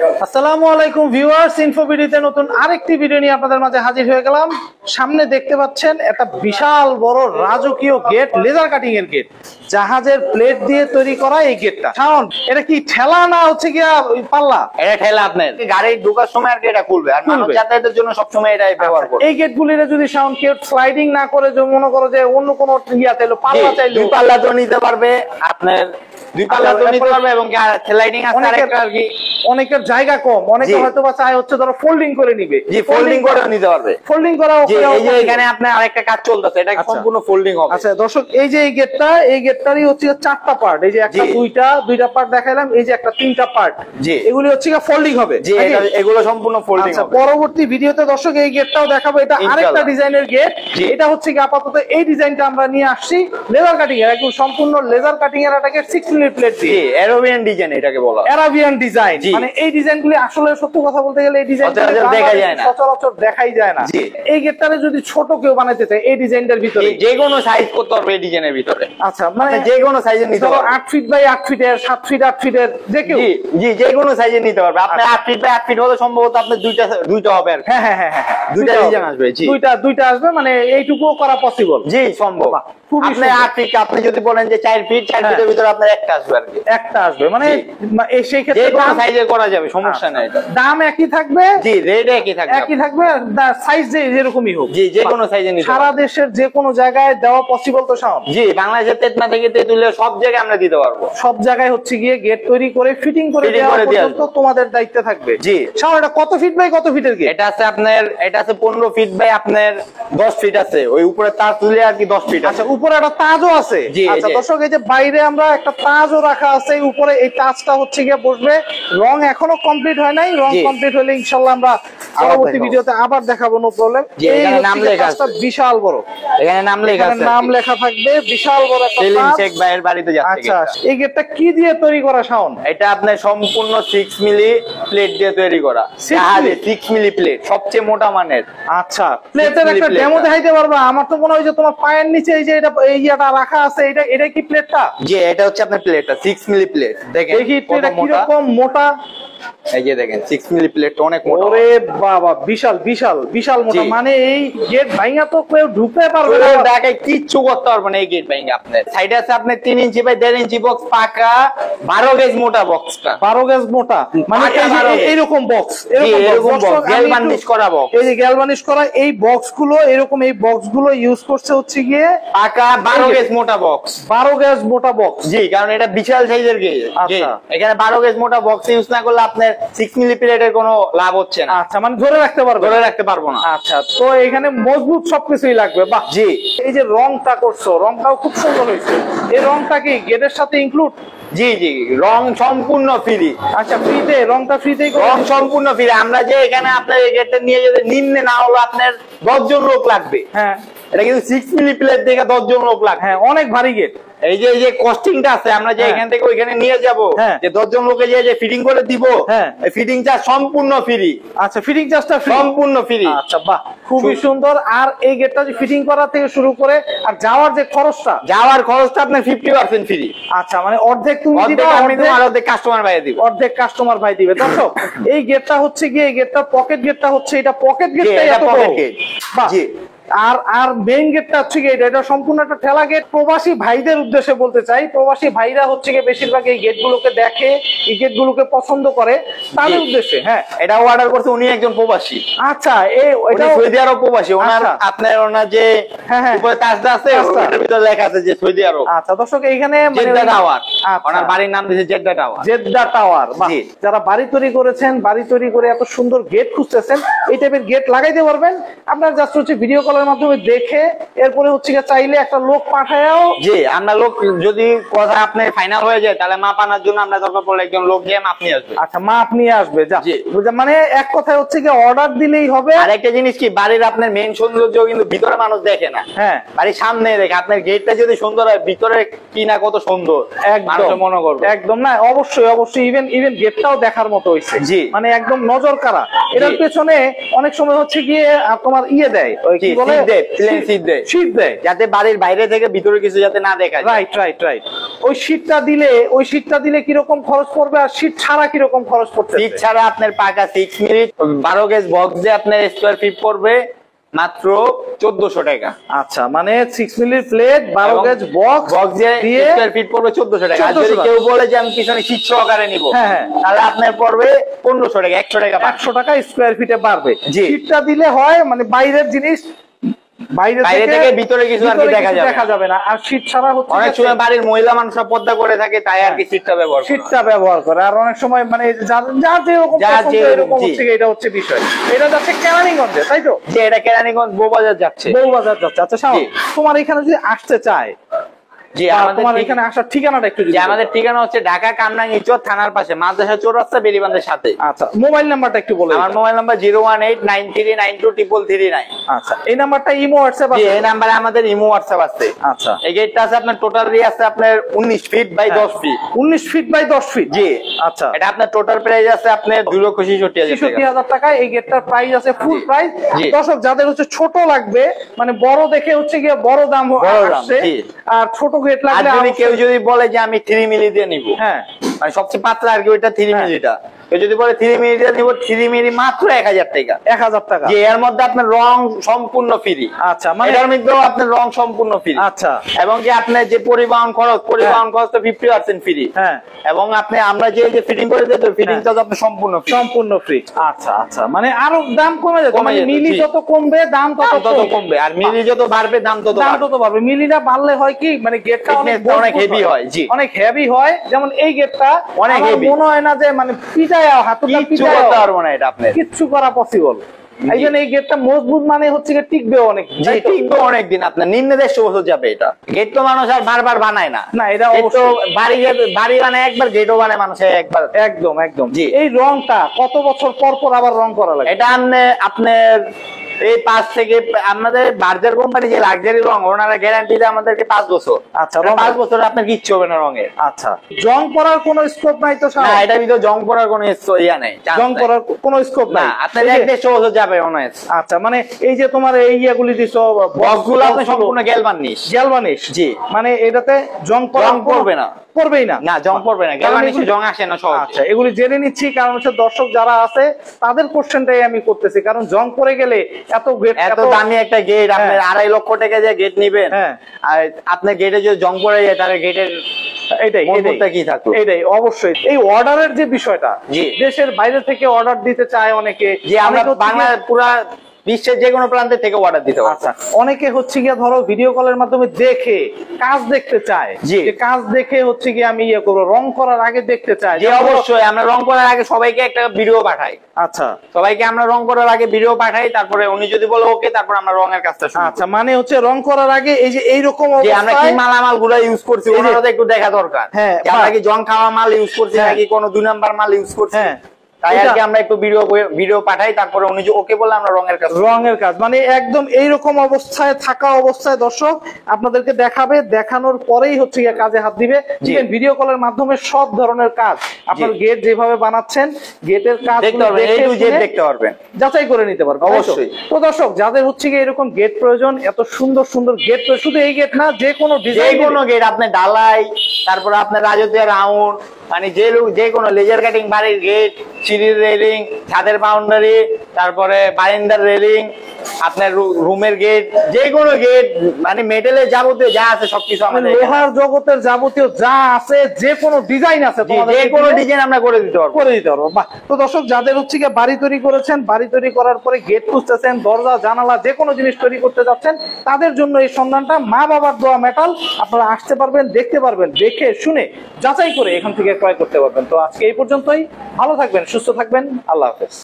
আসসালামু আলাইকুম ভিউয়ার্স, ইনফোবিডিতে নতুন আরেকটি ভিডিও নিয়ে আপনাদের মাঝে হাজির হয়ে গেলাম। সামনে দেখতে পাচ্ছেন একটা বিশাল বড় রাজকীয় গেট, লেজার কাটিং এর গেট, জাহাজের প্লেট দিয়ে তৈরি করা এই গেটটা। শাওন, এটা কি ঠেলা না হচ্ছে কি পাল্লা? এটা ঠেলা, আপনার গাড়ি ঢোকার সময় আর কি এটা খুলবে, আর মানুষ যাতায়াতের জন্য সব সময় এটাই ব্যবহার করবে। এই গেটগুলিরে যদি শাওন কেউ স্লাইডিং না করে, যে মনে করো যে অন্য কোনো ইয়া চাইলো, পাল্লা চাইলো, দুই পাল্লা তো নিতে পারবে, আপনার দুই পাল্লা তো নিতে পারবে, এবং স্লাইডিং আছে আরেকটা আর কি। অনেকের জায়গা কম, অনেকে হয়তো বা চায় হচ্ছে ধরো ফোল্ডিং করে নিবে, জি ফোল্ডিং করে নিতে পারবে, ফোল্ডিং করা। এই যে এখানে আপনার আরেকটা কাজ চলতেছে, এটা সম্পূর্ণ ফোল্ডিং হবে। আচ্ছা দর্শক, এই যে এই গেটটারই হচ্ছে চারটা পার্ট, এই যে একটা দুইটা পার্ট দেখাইলাম, এই যে একটা তিনটা পার্ট, জি এগুলি হচ্ছে ফোল্ডিং হবে, জি এগুলো সম্পূর্ণ ফোল্ডিং হবে। পরবর্তী ভিডিওতে দর্শক এই গেটটাও দেখাবো, এটা আরেকটা ডিজাইনের গেট। এটা হচ্ছে কি আপাতত এই ডিজাইনটা আমরা নিয়ে আসছি লেজার কাটিং এর, একদম সম্পূর্ণ লেজার কাটিং এর এটাকে 6 মিলি প্লেট দিয়ে, অ্যারাবিয়ান ডিজাইন এটাকে বলা, অ্যারাবিয়ান ডিজাইন। মানে এই ডিজাইনগুলি আসলে সত্যি কথা বলতে গেলে এই ডিজাইন দেখা যায় না, সচরাচর দেখাই যায় না। এই গেটটারে যদি ছোট কেউ বানাইতে চায় এই ডিজাইনটার ভিতরে, যে কোনো সাইজ করতে পারবে এই ডিজাইনের ভিতরে। আচ্ছা, মানে যে কোনো সাইজের নিতে পারবে, 8 ফিট বাই 8 ফিটের, 7 ফিট 8 ফিটের, যে কেউ জি যে কোনো সাইজের নিতে পারবে। আপনি 8 ফিট বাই 8 ফিট হলে সম্ভবত আপনি দুইটা হবে আর হ্যাঁ হ্যাঁ হ্যাঁ দুইটা ডিজাইন আসবে, জি দুইটা আসবে, মানে এইটুকুও করা পসিবল, জি সম্ভব। আপনি 8 ফিট, আপনি যদি বলেন যে 4 ফিটের ভিতরে আপনার একটা আসবে আর কি, একটা আসবে, মানে সেই ক্ষেত্রে যে কোনো সাইজের করা যাবে, সমস্যা নাই। দাম একই থাকবে, জি রেট একই থাকবে, সাইজ যেরকমই হোক, জি যে কোনো সাইজে নিতে সারা দেশের যে কোনো জায়গায় দেওয়া পসিবল তো শাওন? জি বাংলাদেশের তেতনা থেকে তেতুলিয়া সব জায়গায় আমরা দিতে পারবো। সব জায়গায় হচ্ছে গিয়ে গেট তৈরি করে ফিটিং করে দেওয়া পর্যন্ত তোমাদের দায়িত্ব থাকবে। জি শাওন, এটা কত ফিট বাই কত ফিটের গেট? এটা আছে আপনার, এটা আছে 15 ফিট বাই আপনার 10 ফিট আছে, ওই উপরে তাজ তুলে আর কি 10 ফিট। আচ্ছা, উপরে একটা তাজও আছে। আচ্ছা দর্শক, এই যে বাইরে আমরা একটা তাজও রাখা আছে, উপরে এই তাজটা হচ্ছে গিয়ে বসবে। রং এখনো কমপ্লিট হয় নাই, রং কমপ্লিট হলে ইনশাআল্লাহ আমরা পরবর্তী ভিডিওতে আবার দেখাবো, নো প্রবলেম। এই নাম লেখা আছে, বিশাল বড়, এখানে নাম লেখা আছে, নাম লেখা থাকবে, বিশাল বড় একটা সেলিম শেখ ভাইয়ের বাড়িতে যাচ্ছে। আচ্ছা, এই গেটটা কি দিয়ে তৈরি করা শাওন? এটা আপনার সম্পূর্ণ 6 মিলি প্লেট দিয়ে তৈরি করা, 6 মিলি প্লেট, সবচেয়ে মোটা মানের। আচ্ছা, প্লেটের একটা ডেমো দেখাইতে পারবা? আমার তো মনে হয় যে তোমার পায়ের নিচে এই যে এটা রাখা আছে, এটা কি প্লেটটা? জি এটা হচ্ছে আপনার প্লেটটা 6 মিলি প্লেট। দেখেন দেখি এটা কিরকম মোটা, এই যে দেখেন 6 মিলি প্লেট অনেক মোটা। ওরে বাবা, বিশাল বিশাল বিশাল মোটা, মানে এই গেট ভাঙা তো কেউ ঢুকতে পারবে না, ঢাকায় কিচ্ছু করতে পারবে না এই গেট ভাঙা। আপনার সাইডে আছে আপনার 3 ইঞ্চি বাই 1.5 ইঞ্চি বক্স, পাকা 12 গেজ মোটা বক্সটা, 12 গেজ মোটা, মানে এইরকম বক্স, এরকম বক্স গ্যালভানিশ করা বক্স, এই যে গ্যালভানিশ করা এই বক্স গুলো, এরকম এই বক্স গুলো ইউজ করছে হচ্ছে গিয়ে পাকা 12 গেজ মোটা বক্স, 12 গেজ মোটা বক্স। জি কারণ এটা বিশাল সাইজের গেজ। আচ্ছা, এখানে 12 গেজ মোটা বক্স ইউজ না করলে আপনার 6 মিলি প্লেটের কোনো লাভ হচ্ছে না। আচ্ছা, মানে ধরে রাখতে পারবো না। আচ্ছা, তো এখানে মজবুত সবকিছুই লাগবে। বাহ, জি এই যে রংটা করছো, রংটাও খুব সুন্দর হয়েছে। এই রংটা কি গেটের সাথে ইনক্লুড? জি জি রং সম্পূর্ণ ফ্রি। আচ্ছা, ফ্রিতে, রংটা ফ্রিতেই, রং সম্পূর্ণ ফ্রি। আমরা যে এখানে আপনার এই গেটটা নিয়ে যেতে নিম্নে না হলো আপনার 10 জন লোক লাগবে। হ্যাঁ, এটা কিন্তু 6 মিলি প্লেট দেখে 10 জন লোক লাগবে। হ্যাঁ, অনেক ভারী গেট। এই যে কস্টিংটা আছে, আমরা যে এখান থেকে ওইখানে নিয়ে যাব, যে 10 জন লোকে যে ফিটিং করে দিব, এই ফিটিং চার্জ সম্পূর্ণ ফ্রি। আচ্ছা, ফিটিং চার্জটা সম্পূর্ণ ফ্রি। আচ্ছা, বাহ, খুবই সুন্দর। আর এই গেটটা যে ফিটিং করা থেকে শুরু করে আর যাওয়ার যে খরচটা, আপনার 50% ফ্রি। আচ্ছা, মানে অর্ধেক তুমি দিবা, অর্ধেক কাস্টমার ভাই দিবে, অর্ধেক কাস্টমার ভাই দিবে। দর্শক, এই গেটটা হচ্ছে গিয়ে, এই গেটটা পকেট গেটটা হচ্ছে, এটা পকেট গেটটাই এত বড়। বাহ, আর মেইন গেটটা হচ্ছে গিয়ে এটা সম্পূর্ণ একটা ঠেলা গেট। প্রবাসী ভাইদের উদ্দেশ্যে বলতে চাই, প্রবাসী ভাইরা হচ্ছে গিয়ে বেশিরভাগ এই গেটগুলোকে দেখে, এই গেটগুলোকে পছন্দ করে, তাদের উদ্দেশ্যে। হ্যাঁ, এটা অর্ডার করছে উনি একজন প্রবাসী। আচ্ছা, এটা সৌদি আরব প্রবাসী। ওনার যে উপরে তাজটা আছে ওটার ভিতরে লেখা আছে যে সৌদি আরব। আচ্ছা দর্শক, এইখানে জেদ্দা টাওয়ার, ওনার বাড়ির নাম দিয়েছে জেদ্দা টাওয়ার। Jeddah tower. যারা বাড়ি তৈরি করেছেন, বাড়ি তৈরি করে এত সুন্দর গেট খুঁজতেছেন, এই টাইপের গেট লাগাইতে পারবেন। আপনার জাস্ট হচ্ছে ভিডিও কলের মাধ্যমে দেখে, এরপরে হচ্ছে চাইলে একটা লোক পাঠায়ও, জি আমরা লোক যদি কথা আপনি ফাইনাল হয়ে যায়, তাহলে মাপ আনার জন্য আমরা দরকার পড়লে একজন লোক গিয়ে মাপ নিয়ে আসবে। আচ্ছা, মাপ নিয়ে আসবে, মানে এক কথায় হচ্ছে কি অর্ডার দিলেই হবে। আর একটা জিনিস কি, বাড়ির আপনার মেইন সৌন্দর্য কিন্তু ভিতরে মানুষ দেখে না, হ্যাঁ বাড়ির সামনে দেখে। আপনার গেটটা যদি সুন্দর হয়, ভিতরে কি না কত সুন্দর মানুষ মনে করবে। একদম, না অবশ্যই অবশ্যই, ইভেন গেটটাও দেখার মতো হয়েছে, জি মানে একদম নজর কাড়া। এটার পেছনে অনেক সময় হচ্ছে গিয়ে তোমার দেয়, ওই কি বলে, মানে শীত দেয় যাতে বাড়ির বাইরে থেকে ভিতরে কিছু যাতে না দেখা যায়। Right right right. ওই শীটটা দিলে কিরকম খরচ পড়বে, আর শীট ছাড়া কিরকম খরচ পড়বে? শীট ছাড়া আপনার পাকা 6 মিনিট 12 গেজ বক্স দিয়ে আপনার স্কয়ার ফিট পড়বে মাত্র 1400 টাকা। আচ্ছা, মানে 6 মিলির প্লেট 12 গেজ বক্স দিয়ে স্কয়ার ফিট পড়বে 1400 টাকা। আর যদি কেউ বলে যে আমি পিছনে শীট সহকারে নিব, তাহলে আপনার পড়বে 1500 টাকা, 100 টাকা স্কয়ার ফিটে বাড়বে। শীটটা দিলে হয় মানে বাইরের জিনিস বাইরে থেকে ভিতরে কিছু আর কি দেখা যাবে না। আর শীট ছাড়া হচ্ছে অনেক সময় বাড়ির মহিলা মানুষরা পর্দা করে থাকে, তাই আর কি শীটটা ব্যবহার করে। আর অনেক সময় মানে যার যেরকম হচ্ছে, এটা হচ্ছে বিষয়। এটা যাচ্ছে কেরানীগঞ্জে, তাই তো? যে এটা কেরানীগঞ্জ বউবাজার যাচ্ছে। আচ্ছা শাওন, তোমার এখানে যদি আসতে চায়, জি আমাদের এখানে আসার ঠিকানাটা একটু দিন। আমাদের ঠিকানা হচ্ছে ঢাকা কামরাঙ্গীরচর থানার পাশে মাদ্রাসা চৌরাস্তা বেরিবাঁধের সাথে। আচ্ছা, মোবাইল নাম্বারটা একটু বলে। আমার মোবাইল নাম্বার 01893923339। আচ্ছা, এই নাম্বারটা ইমো হোয়াটসঅ্যাপ আছে? এই নাম্বারে আমাদের ইমো হোয়াটসঅ্যাপ আছে। আচ্ছা, এই গেটটা আছে আপনার টোটাল আছে আপনার 19 feet by 10 feet. 19 feet by 10 feet, জি। আচ্ছা, এটা আপনার টোটাল প্রাইস আছে আপনার 2,66,000 টাকা। এই গেটটার প্রাইস আছে ফুল প্রাইস। দর্শক যাদের হচ্ছে ছোট লাগবে, মানে বড় দেখে হচ্ছে গিয়ে বড় দাম আসছে, আর ছোট গেট লাগলে কেউ যদি বলে যে আমি 3 মিলি দিয়ে নিব, মানে সবচেয়ে পাতলা আর কি ওইটা 3 মিলিটা, কেউ যদি বলে 3 মিলি দিয়ে নিব, 3 মিলি মাত্র 1000 টাকা। 1000 টাকা। যে এর মধ্যে আপনার রং সম্পূর্ণ ফ্রি। আচ্ছা, মানে এর মধ্যেও আপনার রং সম্পূর্ণ ফ্রি। আচ্ছা, এবং যে আপনার যে পরিবহন খরচ তো 50% ফ্রি। এবং আপনি আমরা যে ফিটিং করে দিই, তো ফিটিংটা আপনার সম্পূর্ণ ফ্রি। আচ্ছা আচ্ছা, মানে আরো দাম কমে যাবে, মানে মিলি যত কমবে দাম তত কমবে, আর মিলি যত বাড়বে দাম তত বাড়বে। মিলিটা বাড়লে হয় কি, মানে গেটটা অনেক হেভি হয়। জি, অনেক হেভি হয়। যেমন এই গেটটা অনেক হেভি, মনে হয় না যে মানে কিচ্ছু করা পসিবল। এই গেটটা মজবুত, মানে হচ্ছে টিকবে অনেকদিন, আপনার নিম্ন 150 বছর যাবে। এটা গেট তো মানুষ আর বারবার বানায় না। এটা বাড়ি বানায় একবার, গেটও বানায় মানুষ একবার। একদম একদম। এই রংটা কত বছর পর পর আবার রং করা লাগে? এটা আপনার এই 5 থেকে আমাদের বার্জার কোম্পানি যে লাক্সারি রং, ওনারা গ্যারান্টি দেয় আমাদেরকে 5 বছর। আচ্ছা, 5 বছর আপনার কিচ্ছু হবে না রঙের। আচ্ছা, জং পড়ার কোনো স্কোপ নাই তো? না, এটা ভিতর জং পড়ার কোনো ইয়া নাই, জং পড়ার কোনো স্কোপ নাই। আপনার 1-150 বছর যাবে অনায়াস। আচ্ছা, মানে এই যে তোমার এই ইয়াগুলি দিছো, বক্সগুলো আপনি সম্পূর্ণ গ্যালভানিশ। জি, মানে এটাতে জং পড়বে না, পড়বেই না। না, জং পড়বে না, গ্যালভানিশে জং আসে না সহজে। আচ্ছা, এগুলি জেনে নিচ্ছি, কারণ হচ্ছে দর্শক যারা আছে তাদের কোশ্চেনটাই আমি করতেছি, কারণ জং পড়ে গেলে এত দামি একটা গেট, আপনি 2.5 লক্ষ টাকা দিয়ে গেট নিবেন, আর আপনার গেটে যদি জং পড়ে যায়, তাহলে গেটের এটাই অবশ্যই। এই অর্ডারের যে বিষয়টা, দেশের বাইরে থেকে অর্ডার দিতে চায় অনেকে, যে আমরা বাংলা পুরা বিশ্বের যে কোনো প্রান্তে থেকে অর্ডার দিতে পারবো। আচ্ছা, অনেকে হচ্ছে গিয়ে ধরো ভিডিও কলের মাধ্যমে দেখে কাজ দেখতে চায়, যে কাজ দেখে হচ্ছে গিয়ে আমি ইয়ে করবো, রং করার আগে দেখতে চায়। যে অবশ্যই আমরা রং করার আগে সবাইকে একটা ভিডিও পাঠাই। আচ্ছা, সবাইকে আমরা রং করার আগে ভিডিও পাঠাই, তারপরে উনি যদি বলে ওকে, তারপর আমরা রঙের কাজটা শুরু। আচ্ছা, মানে হচ্ছে রং করার আগে এই যে এইরকম আমরা কি মালামাল গুলো ইউজ করছি, ওনারা একটু দেখা দরকার। আমরা কি জং খাওয়া মাল ইউজ করছি নাকি কোনো 2 নাম্বার মাল ইউজ করছি, তাই আর কি আমরা একটু ভিডিও পাঠাই, তারপরে উনি যে ওকে বলে আমরা রঙের কাজ মানে একদম এইরকম অবস্থায় থাকা অবস্থায় দর্শক আপনাদেরকে দেখাবে, দেখানোর পরেই হচ্ছে গিয়ে কাজে হাত দিবে। ভিডিও কলের মাধ্যমে সব ধরনের কাজ, আপনার গেট যেভাবে বানাচ্ছেন গেটের কাজ দেখতে পারবেন, যাচাই করে নিতে পারবেন অবশ্যই। তো দর্শক যাদের হচ্ছে গিয়ে এরকম গেট প্রয়োজন, এত সুন্দর সুন্দর গেট, শুধু এই গেট না, যে কোনো ডিজাইন, কোনো গেট, আপনার ডালাই, তারপর আপনার রাজকীয় রাউন্ড, মানে যে কোনো লেজার কাটিং, বাড়ির গেট, সিঁড়ির রেলিং, ছাদের বাউন্ডারি, তারপরে বারান্দার রেলিং, আপনার রুমের গেট, যে কোনো গেট, মানে মেটালের যাবতীয় যা আছে সবকিছু আমাদের, লোহার জগতের যাবতীয় যা আছে, যে কোনো ডিজাইন আছে, যে কোনো ডিজাইন আমরা করে দিতে পারবো। বাহ। তো দর্শক যাদের হচ্ছে গিয়ে বাড়ি তৈরি করেছেন, বাড়ি তৈরি করার পরে গেট খুঁজতেছেন, দরজা জানালা যে কোনো জিনিস তৈরি করতে যাচ্ছেন, তাদের জন্য এই সন্ধানটা মা বাবার দোয়া মেটাল। আপনারা আসতে পারবেন, দেখতে পারবেন, দেখে শুনে যাচাই করে এখান থেকে ক্রয় করতে পারবেন। তো আজকে এই পর্যন্তই, ভালো থাকবেন, সুস্থ থাকবেন, আল্লাহ হাফেজ।